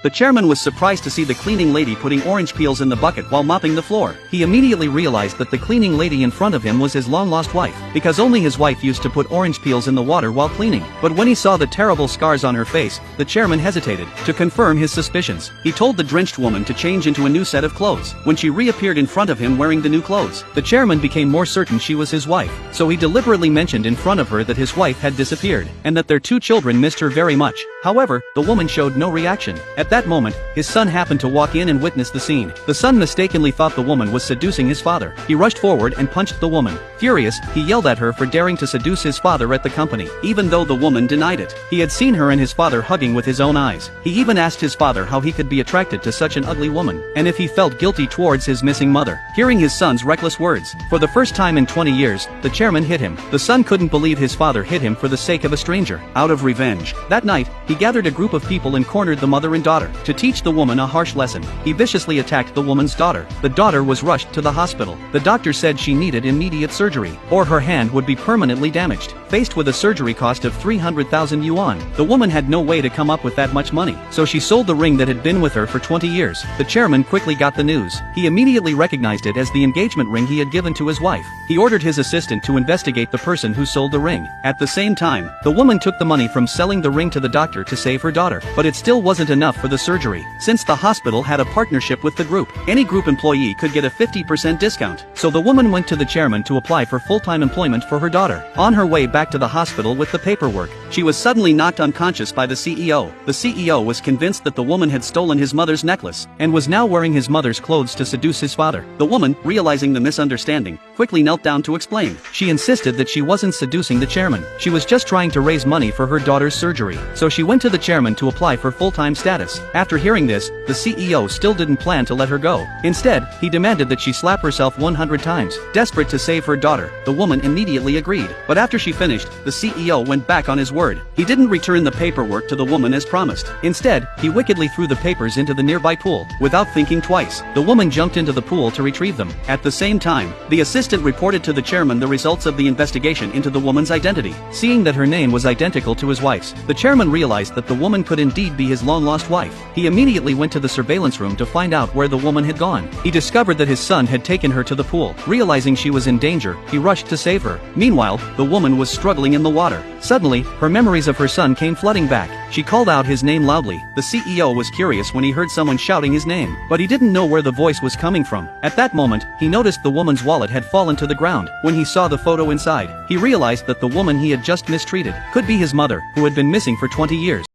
The chairman was surprised to see the cleaning lady putting orange peels in the bucket while mopping the floor. He immediately realized that the cleaning lady in front of him was his long-lost wife, because only his wife used to put orange peels in the water while cleaning. But when he saw the terrible scars on her face, the chairman hesitated. To confirm his suspicions, he told the drenched woman to change into a new set of clothes. When she reappeared in front of him wearing the new clothes, the chairman became more certain she was his wife, so he deliberately mentioned in front of her that his wife had disappeared, and that their 2 children missed her very much. However, the woman showed no reaction. At that moment, his son happened to walk in and witness the scene. The son mistakenly thought the woman was seducing his father. He rushed forward and punched the woman. Furious, he yelled at her for daring to seduce his father at the company, even though the woman denied it. He had seen her and his father hugging with his own eyes. He even asked his father how he could be attracted to such an ugly woman, and if he felt guilty towards his missing mother. Hearing his son's reckless words, for the first time in 20 years, the chairman hit him. The son couldn't believe his father hit him for the sake of a stranger. Out of revenge, that night, he gathered a group of people and cornered the mother and daughter. To teach the woman a harsh lesson, he viciously attacked the woman's daughter. The daughter was rushed to the hospital. The doctor said she needed immediate surgery, or her hand would be permanently damaged. Faced with a surgery cost of 300,000 yuan, the woman had no way to come up with that much money, so she sold the ring that had been with her for 20 years. The chairman quickly got the news. He immediately recognized it as the engagement ring he had given to his wife. He ordered his assistant to investigate the person who sold the ring. At the same time, the woman took the money from selling the ring to the doctor to save her daughter, but it still wasn't enough for the surgery. Since the hospital had a partnership with the group, any group employee could get a 50% discount, so the woman went to the chairman to apply for full-time employment for her daughter. On her way back to the hospital with the paperwork, she was suddenly knocked unconscious by the CEO. The CEO was convinced that the woman had stolen his mother's necklace, and was now wearing his mother's clothes to seduce his father. The woman, realizing the misunderstanding, quickly knelt down to explain. She insisted that she wasn't seducing the chairman, she was just trying to raise money for her daughter's surgery, so she went to the chairman to apply for full-time status. After hearing this, the CEO still didn't plan to let her go. Instead, he demanded that she slap herself 100 times. Desperate to save her daughter, the woman immediately agreed. But after she finished, the CEO went back on his word. He didn't return the paperwork to the woman as promised. Instead, he wickedly threw the papers into the nearby pool. Without thinking twice, the woman jumped into the pool to retrieve them. At the same time, the assistant reported to the chairman the results of the investigation into the woman's identity. Seeing that her name was identical to his wife's, the chairman realized that the woman could indeed be his long-lost wife. He immediately went to the surveillance room to find out where the woman had gone. He discovered that his son had taken her to the pool. Realizing she was in danger, he rushed to save her. Meanwhile, the woman was struggling in the water. Suddenly, her memories of her son came flooding back. She called out his name loudly. The CEO was curious when he heard someone shouting his name, but he didn't know where the voice was coming from. At that moment, he noticed the woman's wallet had fallen to the ground. When he saw the photo inside, he realized that the woman he had just mistreated could be his mother, who had been missing for 20 years.